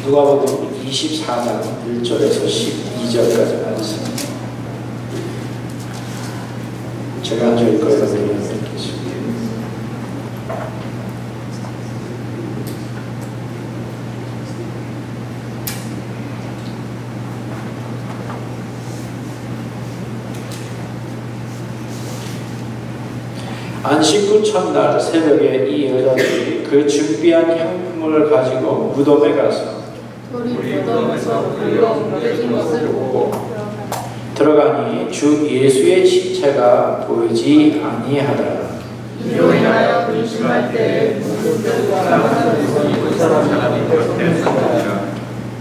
누가복음 24장 1절에서 12절까지 말씀. 제가 한 절 읽어서 읽겠습니다. 안식 후 첫날 새벽에 이 여자들이 그 준비한 향품을 가지고 무덤에 가서 들어가니 주 예수의 시체가 보이지 아니하더라. 이로 인하여 근심할 때에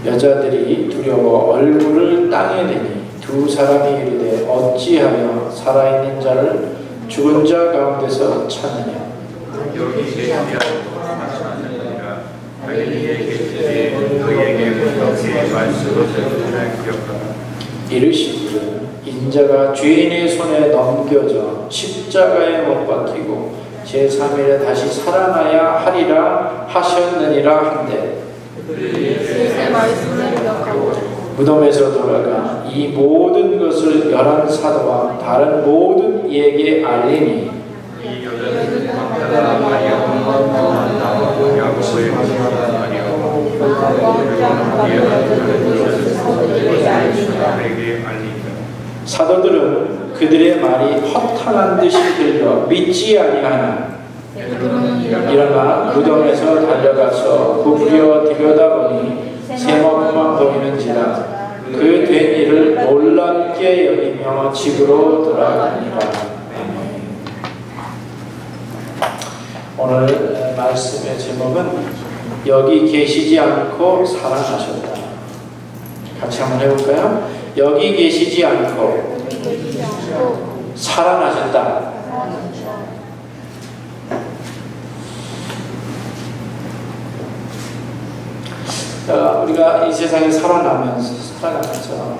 여자들이 두려워 얼굴을 땅에 대니 두 사람이 이르되 어찌하여 살아있는 자를 죽은 자 가운데서 찾느냐. 여기 계시리라 말씀하셨느니라. 갈릴리에 계시되 너희에게 그렇게 말씀하셨느니라 기억하라. 이르시기를 인자가 죄인의 손에 넘겨져 십자가에 못 박히고 제3일에 다시 살아나야 하리라 하셨느니라 한데 무덤에서 돌아가 이 모든 것을 11 사도와 다른 모든 이에게 알리니 이 여자들은 막달라 마리아와 야고보의 사도들은 그들의 말이 허탄한 듯이 들려 믿지 아니하나 일어나 무덤에서 달려가서 구부려 들여다보니 세모만 보이는지라 그 된 일을 놀랍게 여기며 집으로 돌아가니라. 오늘 말씀의 제목은 여기 계시지 않고 살아나셨다. 같이 한번 해볼까요? 여기 계시지 않고 살아나셨다. 우리가 이 세상에 살아가면서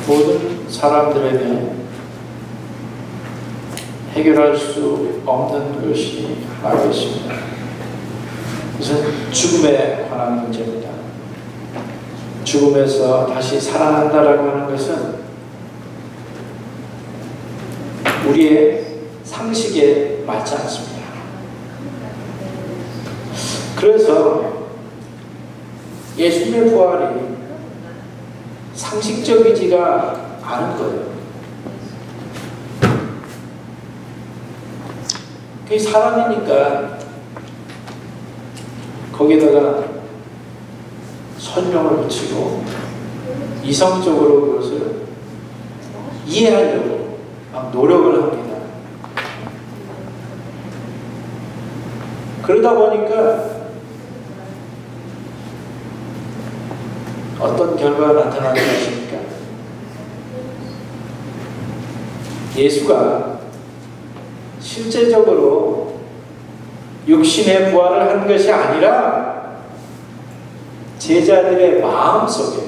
모든 사람들에게 해결할 수 없는 것이 하나 있습니다. 그것은 죽음에 관한 문제입니다. 죽음에서 다시 살아난다라고 하는 것은 우리의 상식에 맞지 않습니다. 그래서 예수님의 부활이 상식적이지가 않은 거예요. 그게 사람이니까 거기다가 설명을 붙이고 이성적으로 그것을 이해하려고 막 노력을 합니다. 그러다 보니까 어떤 결과가 나타나는 것입니까? 예수가 실제적으로 육신의 부활을 한 것이 아니라 제자들의 마음속에서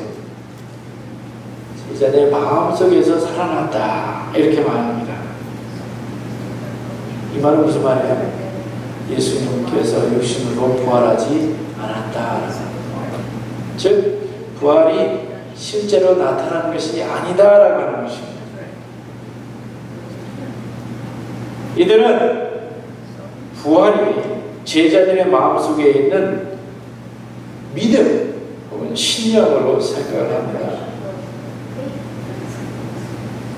살아났다 이렇게 말합니다. 이 말은 무슨 말이에요? 예수님께서 육신으로 부활하지 않았다. 즉 부활이 실제로 나타나는 것이 아니다라고 하는 것입니다. 이들은 부활이 제자들의 마음속에 있는 믿음 혹은 신념으로 생각을 합니다.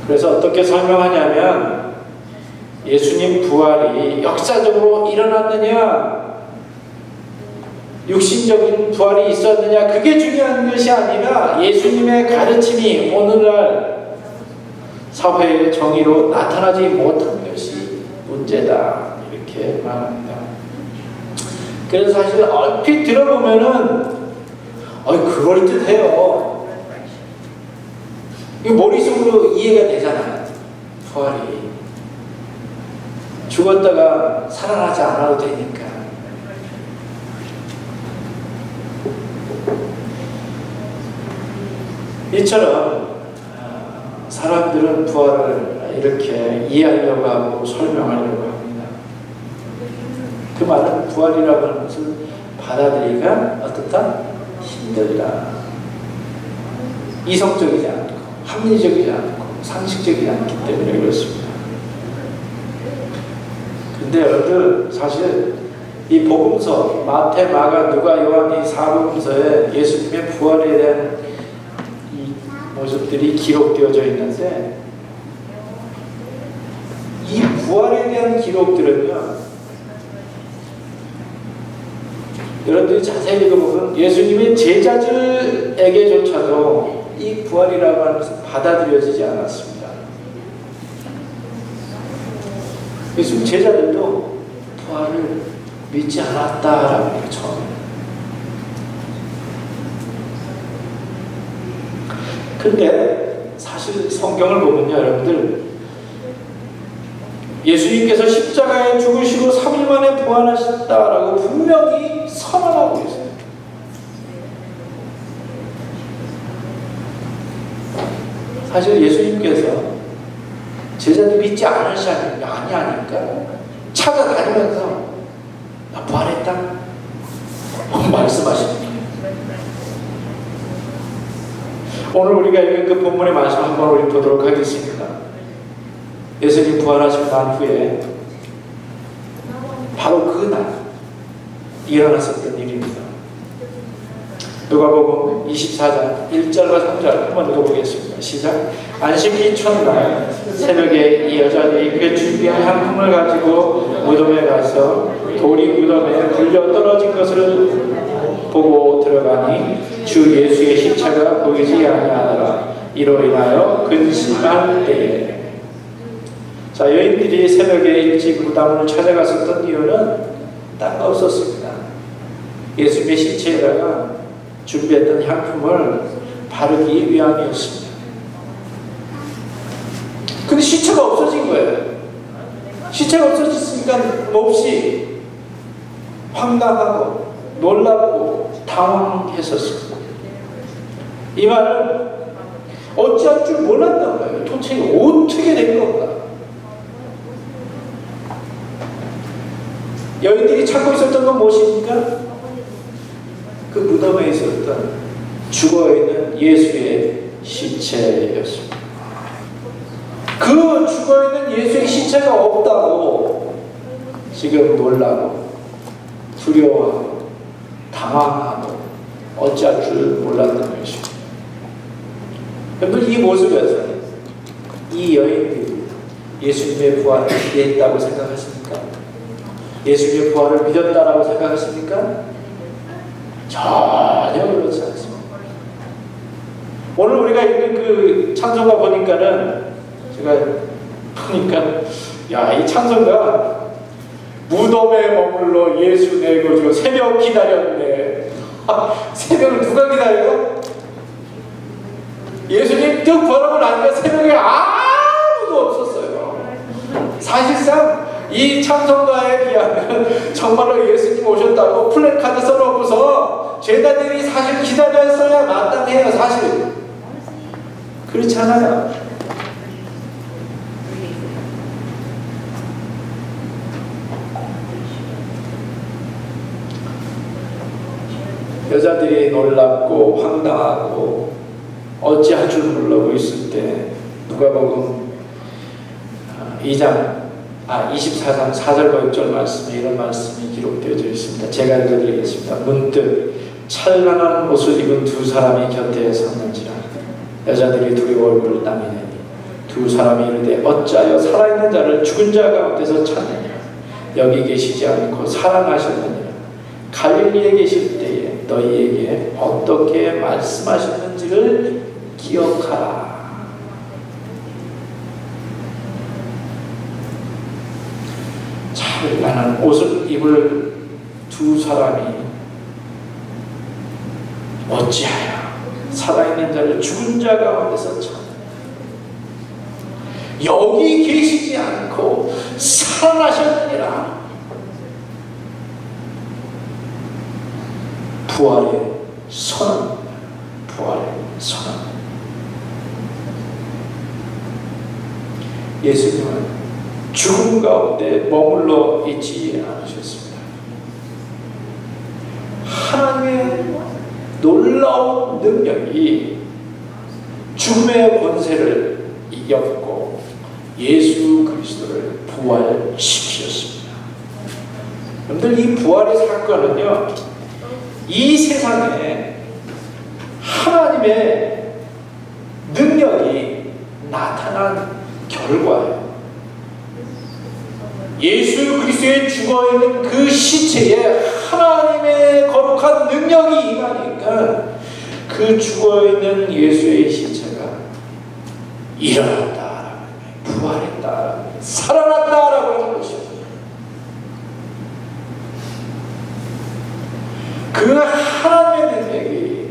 그래서 어떻게 설명하냐면 예수님 부활이 역사적으로 일어났느냐 육신적인 부활이 있었느냐 그게 중요한 것이 아니라 예수님의 가르침이 오늘날 사회의 정의로 나타나지 못한 것이 문제다 이렇게 말합니다. 그래서 사실 얼핏 들어보면은 그럴듯해요. 이거 머릿속으로 이해가 되잖아요. 부활이 죽었다가 살아나지 않아도 되니까. 이처럼 사람들은 부활을 이렇게 이해하려고 하고 설명하려고 합니다. 그 말은 부활이라고 하는 것은 받아들이기가 어떻다? 힘들다. 이성적이지 않고 합리적이지 않고 상식적이지 않기 때문에 그렇습니다. 근데 여러분들 사실 이 복음서 마태, 마가, 누가, 요한 이 사복음서에 예수님의 부활에 대한 이 모습들이 기록되어져 있는데 이 부활에 대한 기록들은요, 여러분들이 자세히 읽어보면 예수님의 제자들에게조차도 이 부활이라고 하는 것은 받아들여지지 않았습니다. 예수님 제자들도 부활을 믿지 않았다라고 해요, 처음에. 근데 사실 성경을 보면요, 여러분들, 예수님께서 십자가에 죽으시고 3일 만에 부활하셨다라고 분명히 선언하고 있어요. 사실 예수님께서 제자들 믿지 아니하니까 찾아다니면서 나 부활했다 말씀하십니다. 오늘 우리가 읽은 그 본문의 말씀 한번 우리 보도록 하겠습니다. 예수님 부활하시고 난 후에 바로 그날 일어났었던 일입니다. 누가복음 24장 1절과 3절 한번 읽어보겠습니다. 시작. 안식일 첫날 새벽에 이 여자들이 그 준비한 향품을 가지고 무덤에 가서 돌이 무덤에 굴려 떨어진 것을 보고 들어가니 주 예수의 시체가 보이지 아니하더라. 이로 인하여 근심할 때에. 자, 여인들이 새벽에 일찍 무덤을 찾아갔었던 이유는 딴 거 없었습니다. 예수님의 시체에다가 준비했던 향품을 바르기 위함이었습니다. 근데 시체가 없어진 거예요. 시체가 없어졌으니까 몹시 황당하고 놀랍고 당황했었습니다. 이 말은 어찌할 줄 몰랐던 거예요. 도대체 어떻게 된 건가? 여인들이 찾고 있었던 건 무엇입니까? 그 무덤에 있었던 죽어있는 예수의 시체였습니다. 그 죽어있는 예수의 시체가 없다고 지금 놀라고 두려워하고 당황하고 어찌할 줄 몰랐던 것입니다. 여러분, 이 모습에서 이 여인들이 예수님의 부활을 기대했다고 생각하십니까? 예수님의 부활을 믿었다라고 생각하십니까? 전혀 그렇지 않습니다. 오늘 우리가 읽는 그 찬송가 보니까는 제가 보니까 야, 이 찬송가 무덤에 머물러 예수 내고주 새벽 기다렸네. 새벽을 누가 기다려요? 예수님 뚝 벌어고 나니까 새벽에 아무도 없었어요. 사실상 이 찬송가에 비하면 정말로 예수님 오셨다고 플래카드 써놓고서 제자들이 사실 기다렸어야 마땅해요. 사실 그렇지 않아요. 여자들이 놀랍고 황당하고 어찌할 줄 모르고 있을 때 누가복음 24장 4절과 6절 말씀에 이런 말씀이 기록되어져 있습니다. 제가 읽어드리겠습니다. 문득 찬란한 옷을 입은 두 사람이 곁에 섰는지라. 여자들이 두려워 얼굴을 땀이내니 두 사람이 이르되 어찌하여 살아있는 자를 죽은 자 가운데서 찾느냐. 여기 계시지 않고 살아나셨느니라. 갈릴리에 계실 때에 너희에게 어떻게 말씀하셨는지를 기억하라. 찬란한 옷을 입을 두 사람이 어찌하여 살아있는 자를 죽은 자 가운데서 찾느냐. 여기 계시지 않고 살아나셨느니라. 부활의 선언, 부활의 선언. 예수님은 죽음 가운데 머물러 있지 않으셨습니다. 하나님의 놀라운 능력이 죽음의 권세를 이겼고 예수 그리스도를 부활시키셨습니다. 여러분들, 이 부활의 사건은요, 이 세상에 하나님의 능력이 나타난 결과예요. 예수 그리스도의 죽어있는 그 시체에 하나님의 거룩한 능력이 임하니까 그 죽어있는 예수의 시체가 일어났다, 부활했다, 살아났다라고 하는 것입니다. 그 하나님의 능력이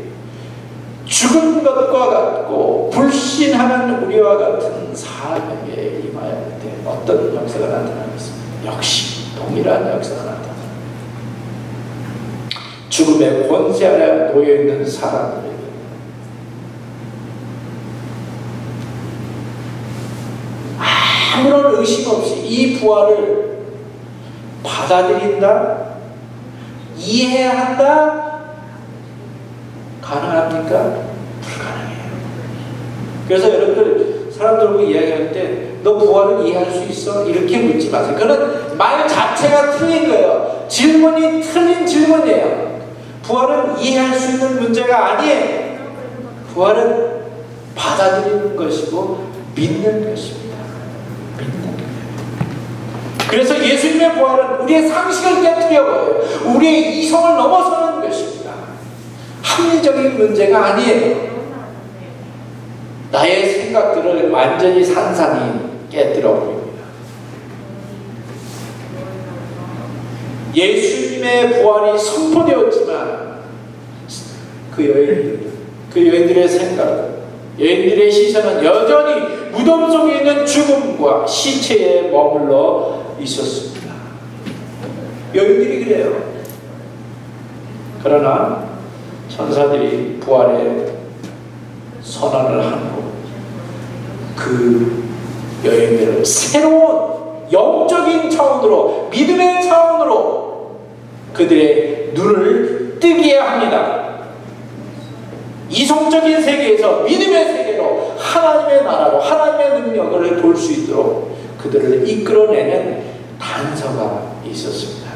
죽은 것과 같고 불신하는 우리와 같은 사람에게 임할 때 어떤 역사가 나타나겠습니까? 역시 동일한 역사가 나타납니다. 죽음의 권세 아래 놓여있는 사람들에게 아무런 의심 없이 이 부활을 받아들인다, 이해한다, 가능합니까? 불가능해요. 그래서 여러분들, 사람들하고 이야기할 때 너 부활을 이해할 수 있어? 이렇게 묻지 마세요. 그건 말 자체가 틀린 거예요. 질문이 틀린 질문이에요. 부활은 이해할 수 있는 문제가 아니에요. 부활은 받아들이는 것이고 믿는 것입니다. 믿는 거예요. 그래서 예수님의 부활은 우리의 상식을 깨뜨려버려요. 우리의 이성을 넘어서는 것입니다. 합리적인 문제가 아니에요. 나의 생각들을 완전히 산산이 깨뜨려 버립니다. 예수님의 부활이 선포되었지만 그 여인들의 생각, 여인들의 시선은 여전히 무덤 속에 있는 죽음과 시체에 머물러 있었습니다. 여인들이 그래요. 그러나 천사들이 부활의 선언을 한 후 그 여인들을 새로운 영적인 차원으로, 믿음의 차원으로 그들의 눈을 뜨게 합니다. 이성적인 세계에서 믿음의 세계로, 하나님의 나라로, 하나님의 능력을 볼 수 있도록 그들을 이끌어내는 단서가 있었습니다.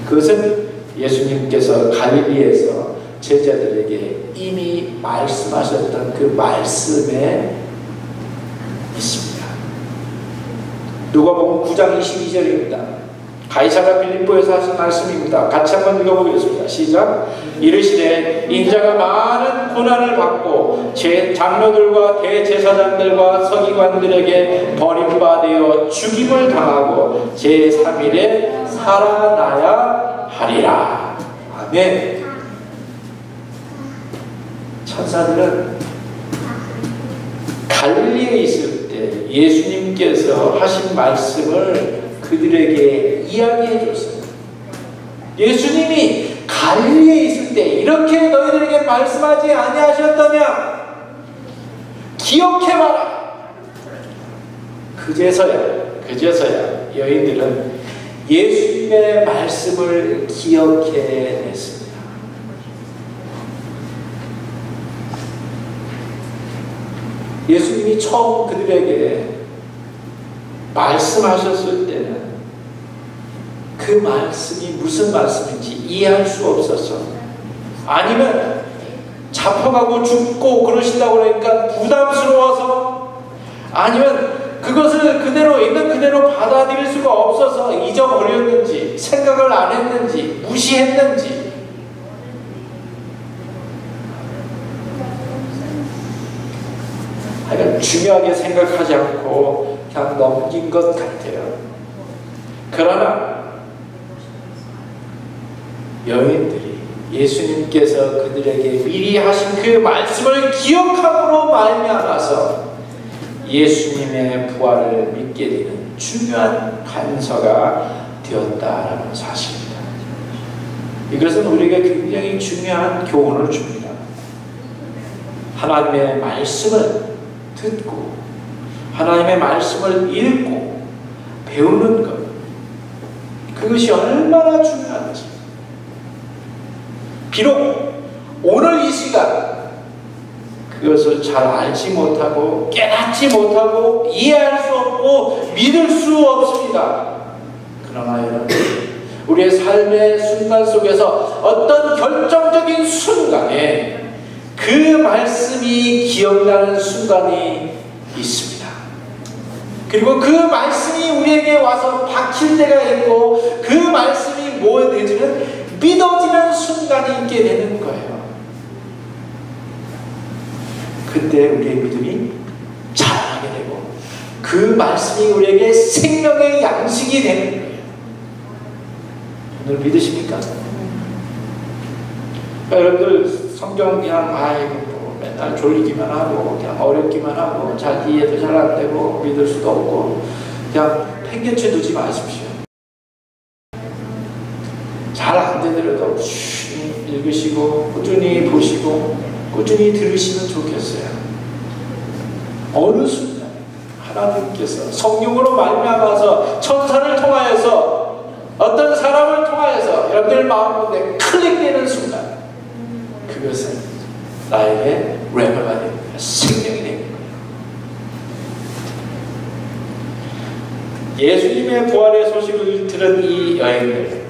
그것은 예수님께서 갈릴리에서 제자들에게 이미 말씀하셨던 그 말씀에 있습니다. 누가복음 9장 22절입니다. 가이사랴 빌립보에서 하신 말씀입니다. 같이 한번 읽어보겠습니다. 시작. 이르시되 인자가 많은 고난을 받고 제 장로들과 대제사장들과 서기관들에게 버림받아 죽임을 당하고 제3일에 살아나야 하리라. 아멘. 천사들은 갈릴리에 있을 때 예수님께서 하신 말씀을 그들에게 이야기해 줬어요. 예수님이 갈릴리에 있을 때 이렇게 너희들에게 말씀하지 아니하셨더냐? 기억해봐라. 그제서야 여인들은 예수님의 말씀을 기억해냈습니다. 예수님이 처음 그들에게 말씀하셨을 때는 그 말씀이 무슨 말씀인지 이해할 수 없었어. 아니면 잡혀가고 죽고 그러신다고 그러니까 부담스러워서, 아니면 그것을 그대로 있는 그대로 받아들일 수가 없어서 잊어버렸는지, 생각을 안 했는지, 무시했는지, 하여간 중요하게 생각하지 않고 그냥 넘긴 것 같아요. 그러나 여인들이 예수님께서 그들에게 미리 하신 그 말씀을 기억함으로 말미암아서 예수님의 부활을 믿게 되는 중요한 단서가 되었다라는 사실입니다. 이것은 우리에게 굉장히 중요한 교훈을 줍니다. 하나님의 말씀을 듣고 하나님의 말씀을 읽고 배우는 것, 그것이 얼마나 중요한지, 비록 오늘 이 시간 그것을 잘 알지 못하고 깨닫지 못하고 이해할 수 없고 믿을 수 없습니다. 그러나 여러분, 우리의 삶의 순간 속에서 어떤 결정적인 순간에 그 말씀이 기억나는 순간이 있습니다. 그리고 그 말씀이 우리에게 와서 박힐 때가 있고 그 말씀이 뭐든지는 믿어지는 순간이 있게 되는 거예요. 그때 우리의 믿음이 자라게 되고 그 말씀이 우리에게 생명의 양식이 되는 거예요. 오늘 믿으십니까? 여러분들 성경 그냥 뭐 맨날 졸리기만 하고 그냥 어렵기만 하고 잘 이해도 잘 안 되고 믿을 수도 없고 그냥 팽개쳐 두지 마십시오. 잘 안 되더라도 꾸준히 읽으시고 꾸준히 보시고 꾸준히 들으시면 좋겠어요. 어느 순간 하나님께서 성령으로 말미암아서 천사를 통하여서 어떤 사람을 통하여서 여러분들 마음 가운데 클릭되는 순간 그것은 나에게 레마가 됩니다. 생명이 됩니다. 예수님의 부활의 소식을 들은 이 여인들,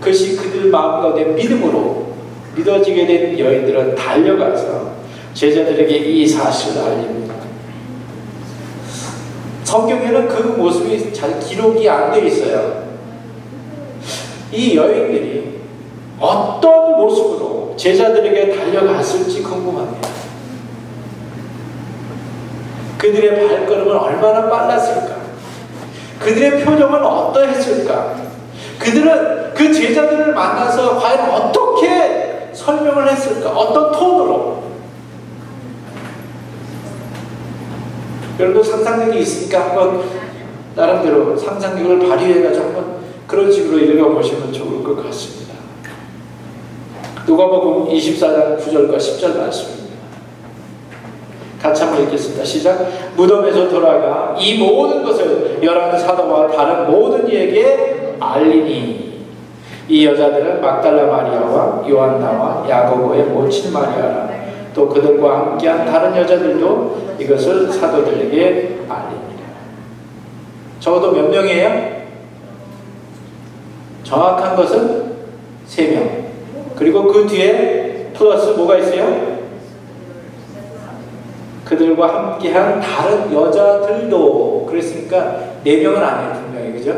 그것이 그들 마음 가운데 믿음으로 믿어지게 된 여인들은 달려가서 제자들에게 이 사실을 알립니다. 성경에는 그 모습이 잘 기록이 안 돼 있어요. 이 여인들이 어떤 모습으로 제자들에게 달려갔을지 궁금합니다. 그들의 발걸음은 얼마나 빨랐을까? 그들의 표정은 어떠했을까? 그들은 그 제자들을 만나서 과연 어떻게 설명을 했을까? 어떤 톤으로? 여러분 상상력이 있으니까 한번 나름대로 상상력을 발휘해가지고 한번 그런 식으로 읽어보시면 좋을 것 같습니다. 누가복음 24장 9절과 10절 말씀입니다. 같이 한번 읽겠습니다. 시작. 무덤에서 돌아가 이 모든 것을 열한 사도와 다른 모든 이에게 알리니 이 여자들은 막달라 마리아와 요한나와 야고보의 모친 마리아라. 또 그들과 함께한 다른 여자들도 이것을 사도들에게 알립니다. 적어도 몇 명이에요? 정확한 것은 3명. 그리고 그 뒤에 플러스 뭐가 있어요? 그들과 함께한 다른 여자들도. 그랬으니까 4명은 아니에요. 분명히. 그죠?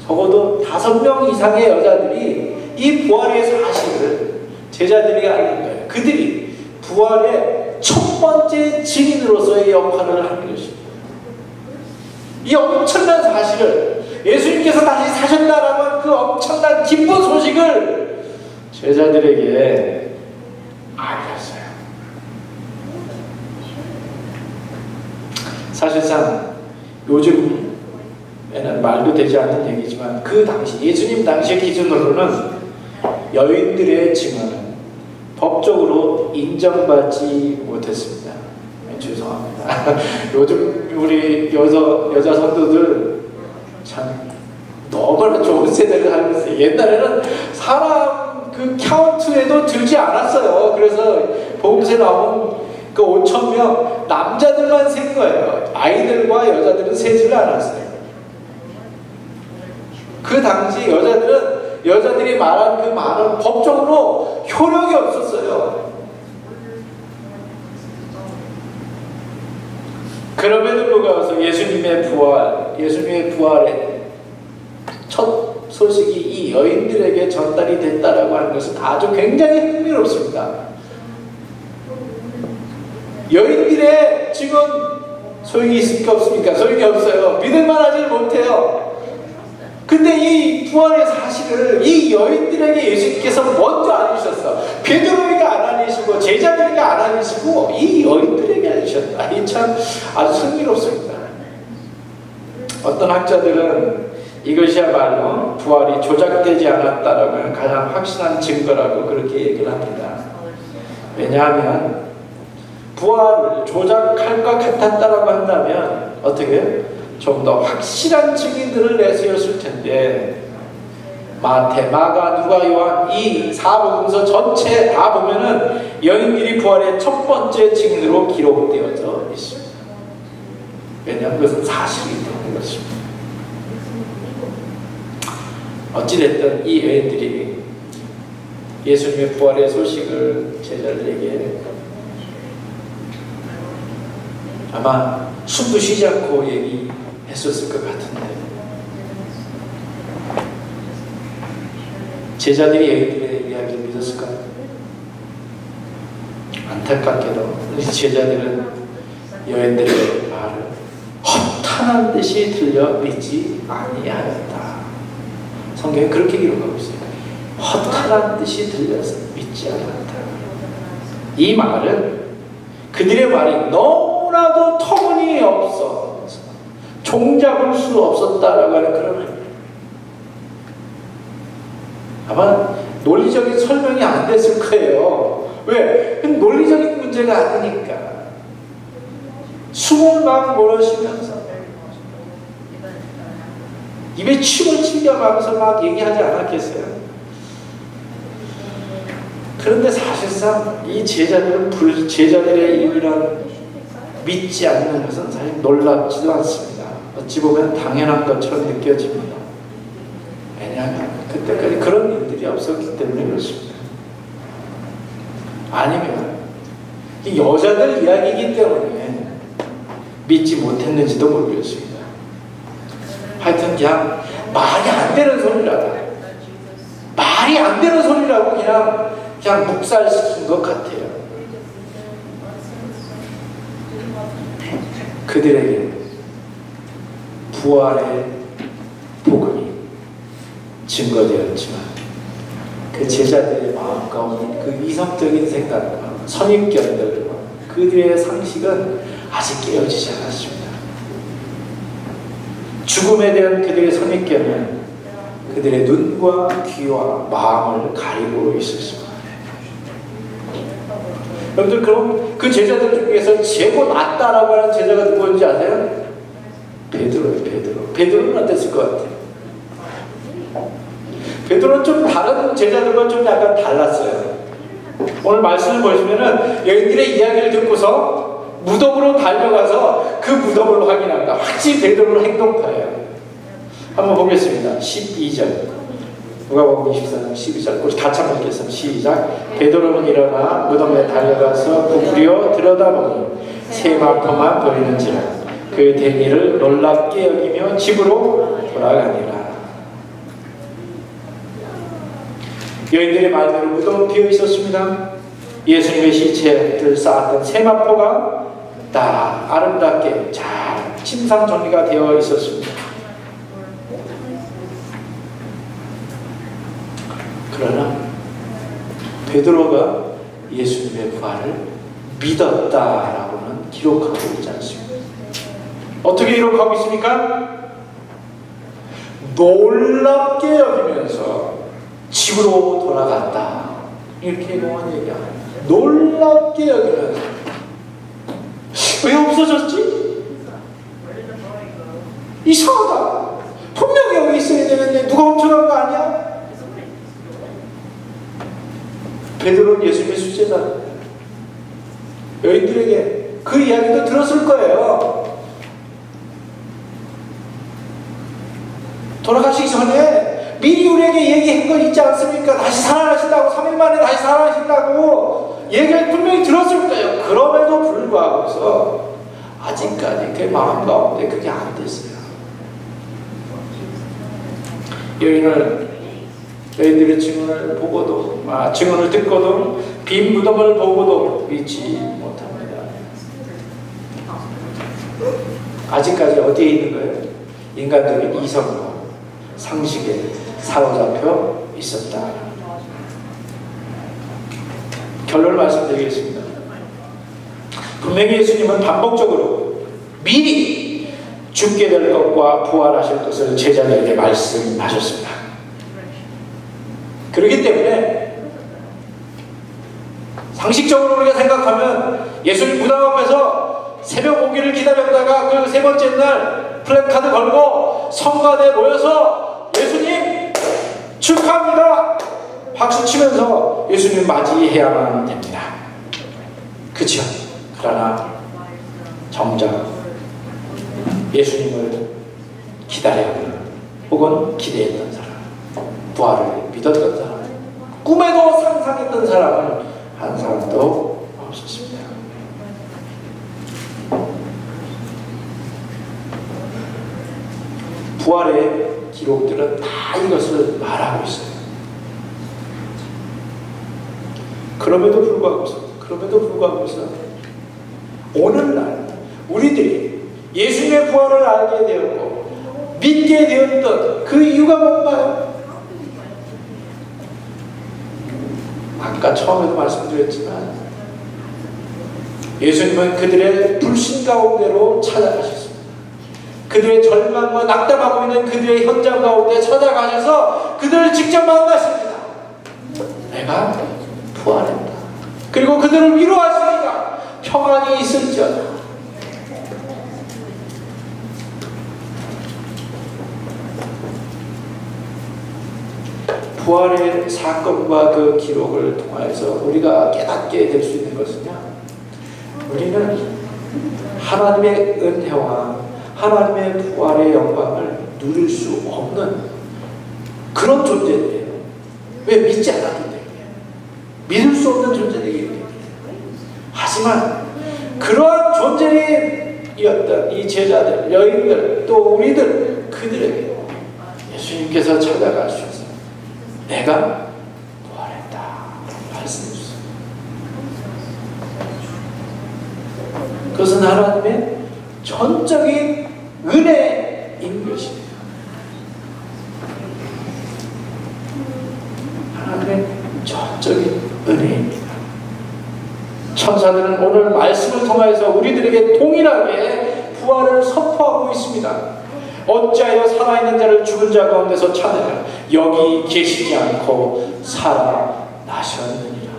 적어도 5명 이상의 여자들이 이 부활의 사실을 제자들이 알린 거예요. 그들이 부활의 첫 번째 증인으로서의 역할을 하는 것입니다. 이 엄청난 사실을 예수님께서 다시 사셨다라고 하는 그 엄청난 기쁜 소식을 제자들에게 알렸어요. 사실상 요즘에는 말도 되지 않는 얘기지만 그 당시 예수님 당시의 기준으로는 여인들의 증언은 법적으로 인정받지 못했습니다. 죄송합니다. 요즘 우리 여자 성도들 참 너무나 좋은 세대를 살고 있어요. 옛날에는 사람 그 카운트에도 들지 않았어요. 그래서 복음서에 나온 그 5,000명 남자들만 센 거예요. 아이들과 여자들은 세지를 않았어요. 그 당시 여자들이 말한 그 말은 법적으로 효력이 없었어요. 그럼에도 불구하고 예수님의 부활의 첫 소식이 이 여인들에게 전달이 됐다라고 하는 것은 아주 굉장히 흥미롭습니다. 여인들의 증언 소용이 있습니까? 없습니까? 소용이 없어요. 믿을만하지 못해요. 근데 이 부활의 사실을 이 여인들에게 예수님께서 먼저 알리셨어. 베드로에게 안 알리시고 제자들에게 안 알리시고 이 여인들에게 알리셨다. 이 참 아주 흥미롭습니다. 어떤 학자들은 이것이야말로 부활이 조작되지 않았다라고 하는 가장 확실한 증거라고 그렇게 얘기를 합니다. 왜냐하면 부활을 조작할 것 같았다라고 한다면 어떻게 좀 더 확실한 증인들을 내세웠을 텐데 마태, 마가, 누가, 요한 이 사복음서 전체 다 보면은 여인들이 부활의 첫 번째 증인으로 기록되어져 있습니다. 왜냐하면 그것은 사실이기 때문에 그렇습니다. 어찌됐든 이 여인들이 예수님의 부활의 소식을 제자들에게 아마 숨도 쉬지 않고 얘기했었을 것 같은데, 제자들이 여인들의 이야기를 믿었을까요? 안타깝게도 우리 제자들은 여인들의 말을 허탄한 듯이 들려 믿지 아니하였다. 성경에 그렇게 기록하고 있어요. 허탄한 듯이 들려서 믿지 않았다. 이 말은 그들의 말이 너무나도 터무니없어 종잡을 수 없었다라고 하는 그런 말입니다. 아마 논리적인 설명이 안 됐을 거예요. 왜? 논리적인 문제가 아니니까. 숨을 막 몰아쉬면서 입에 침을 챙겨가면서 막 얘기하지 않았겠어요? 그런데 사실상 이 제자들은 제자들의 이런 믿지 않는 것은 사실 놀랍지도 않습니다. 어찌 보면 당연한 것처럼 느껴집니다. 왜냐하면 그때까지 그런 일들이 없었기 때문에 그렇습니다. 아니면 이 여자들 이야기이기 때문에 믿지 못했는지도 모르겠습니다. 하여튼 그냥 말이 안 되는 소리라고, 말이 안 되는 소리라고 그냥 묵살시킨 것 같아요. 그들에게 부활의 복음이 증거되었지만 그 제자들의 마음 가운데 그 이성적인 생각과 선입견들과 그들의 상식은 아직 깨어지지 않았습니다. 죽음에 대한 그들의 선입견은 그들의 눈과 귀와 마음을 가리고 있었습니다. 여러분들, 그럼 그 제자들 중에서 최고 낫다라고 하는 제자가 누구인지 아세요? 베드로예요. 베드로는 어땠을 것 같아요? 베드로는 좀 다른 제자들과 좀 약간 달랐어요. 오늘 말씀을 보시면은 여인들의 이야기를 듣고서 무덤으로 달려가서 그 무덤을 확인합니다. 확실히 베드로는 행동파예요. 한번 보겠습니다. 12절. 누가복음 24장 12절. 우리 같이 한번 읽겠습니다. 시작. 베드로는 일어나 무덤에 달려가서 부풀려 들여다보니 세마포만 보이는지라 그 된 일을 놀랍게 여기며 집으로 돌아가니라. 여인들의 말대로 무덤은 비어 있었습니다. 예수님의 시체를 쌓았던 세마포가 다 아름답게 잘 침상 정리가 되어 있었습니다. 그러나 베드로가 예수님의 부활을 믿었다라고는 기록하고 있지 않습니다. 어떻게 기록하고 있습니까? 놀랍게 여기면서 집으로 돌아갔다. 이렇게 공안 얘기합니다. 놀랍게 여기면서. 왜 없어졌지? 이상하다. 분명히 여기 있어야 되는데 누가 훔쳐간 거 아니야? 베드로는 예수님의 수제자입니다. 여인들에게 그 이야기도 들었을 거예요. 돌아가시기 전에 미리 우리에게 얘기한 거 있지 않습니까? 다시 살아나신다고, 3일 만에 다시 살아나신다고 얘기를 분명히 들었을 거예요. 그럼에도 불구하고서 아직까지 그 마음 가운데 그게 안 됐어요. 여인들의 증언을 보고도, 증언을 듣고도, 빈 무덤을 보고도 믿지 못합니다. 아직까지 어디에 있는 거예요? 인간적인 이성과 상식에 사로잡혀 있었다. 결론을 말씀드리겠습니다. 분명히 예수님은 반복적으로 미리 죽게 될 것과 부활하실 것을 제자들에게 말씀하셨습니다. 그렇기 때문에 상식적으로 우리가 생각하면 예수님 무덤 앞에서 새벽 오기를 기다렸다가 그 세 번째 날 플래카드 걸고 성가대에 모여서 예수님 축하합니다! 박수 치면서 예수님 맞이해야만 됩니다. 그렇죠? 그러나 정작 예수님을 기다려하는 혹은 기대했던 사람, 부활을 믿었던 사람, 꿈에도 상상했던 사람은 한 사람도 없었습니다. 부활의 기록들은 다 이것을 말하고 있어요. 그럼에도 불구하고서 오늘날 우리들이 예수님의 부활을 알게 되었고 믿게 되었던 그 이유가 뭔가요? 아까 처음에도 말씀드렸지만 예수님은 그들의 불신 가운데로 찾아가셨습니다. 그들의 절망과 낙담하고 있는 그들의 현장 가운데 찾아가셔서 그들을 직접 만나십니다. 내가 부활했다. 그리고 그들을 위로하시니까 평안이 있을지어다. 부활의 사건과 그 기록을 통해서 우리가 깨닫게 될 수 있는 것은요, 우리는 하나님의 은혜와 하나님의 부활의 영광을 누릴 수 없는 그런 존재들이에요. 왜? 믿지 않았기 때문에. 믿을 수 없는 존재들이기 때문에. 하지만 그러한 존재이었던 이 제자들, 여인들, 또 우리들, 그들에게 예수님께서 찾아가셔서 내가 부활했다 말씀해 주세요. 그것은 하나님의 전적인 은혜인 것이에요. 하나님의 전적인 은혜입니다. 천사들은 오늘 말씀을 통해서 우리들에게 동일하게 부활을 선포하고 있습니다. 어찌하여 살아있는 자를 죽은 자 가운데서 찾으라. 여기 계시지 않고 살아나셨느니라.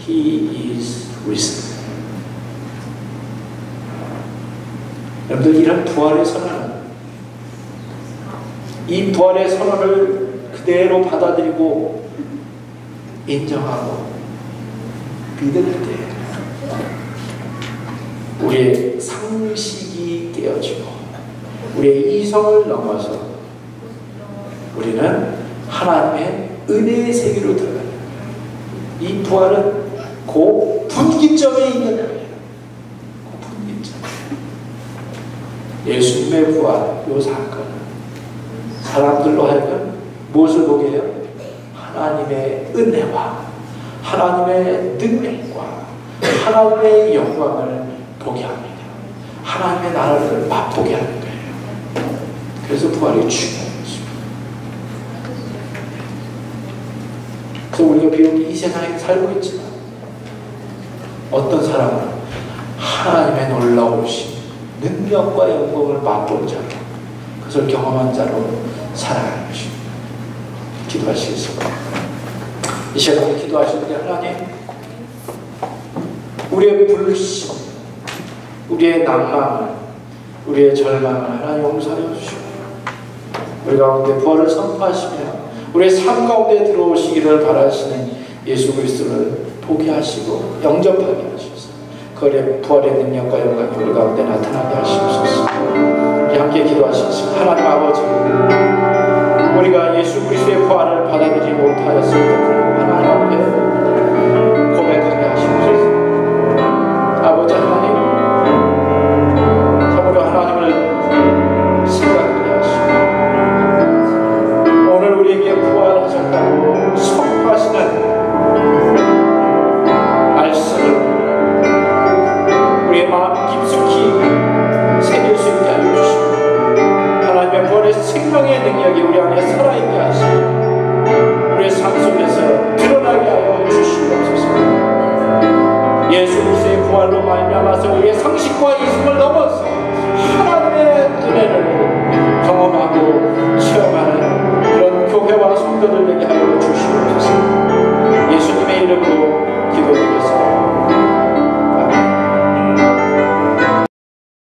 He is risen. 여러분들, 이런 부활의 선언은, 이 부활의 선언을 그대로 받아들이고 인정하고 믿을 때 우리의 상식이 깨어지고 우리의 이성을 넘어서 우리는 하나님의 은혜의 세계로 들어가요. 이 부활은 그 분기점에 있는 거예요. 그 분기점. 예수님의 부활, 이 사건은 사람들로 하여금 무엇을 보게 해요? 하나님의 은혜와 하나님의 능력과 하나님의 영광을 보게 합니다. 하나님의 나라를 맛보게 하는 거예요. 그래서 부활이 중요한 것입니다. 그래서 우리가 비록 이 세상에 살고 있지만 어떤 사람은 하나님의 놀라우신 능력과 영광을 맛본 자로, 그것을 경험한 자로 살아가는 것입니다. 기도하시겠습니다. 이 시간에 기도하실 때 하나님, 우리의 불신, 우리의 낭망을, 우리의 절망을 하나님 용서하여 주시고 우리 가운데 부활을 선포하시며 우리의 삶 가운데 들어오시기를 바라시는 예수 그리스도를 보게 하시고 영접하게 하셔서 그 부활의 능력과 영광이 우리 가운데 나타나게 하시옵소서. 우리 함께 기도하시겠습니다. 하나님 아버지, 우리가 예수 그리스도의 부활을 받아들이지 못하였습니다. 하나님 앞에 고백하게 하시옵소서. 아버지 하나님, 참으로 하나님을 생각하게 하시고 오늘 우리에게 부활하셨다고 선포하시는 말씀을 우리의 마음 깊숙이 새길 수 있게 하여 주시고 하나님의 부활의 생명의 능력이 우리 안에 살아있게 하시고 우리의 삶 속에서 드러나게 하여 주시옵소서. 예수 그리스도의 부활로 말미암아서 우리의 상식과 이성을 넘어서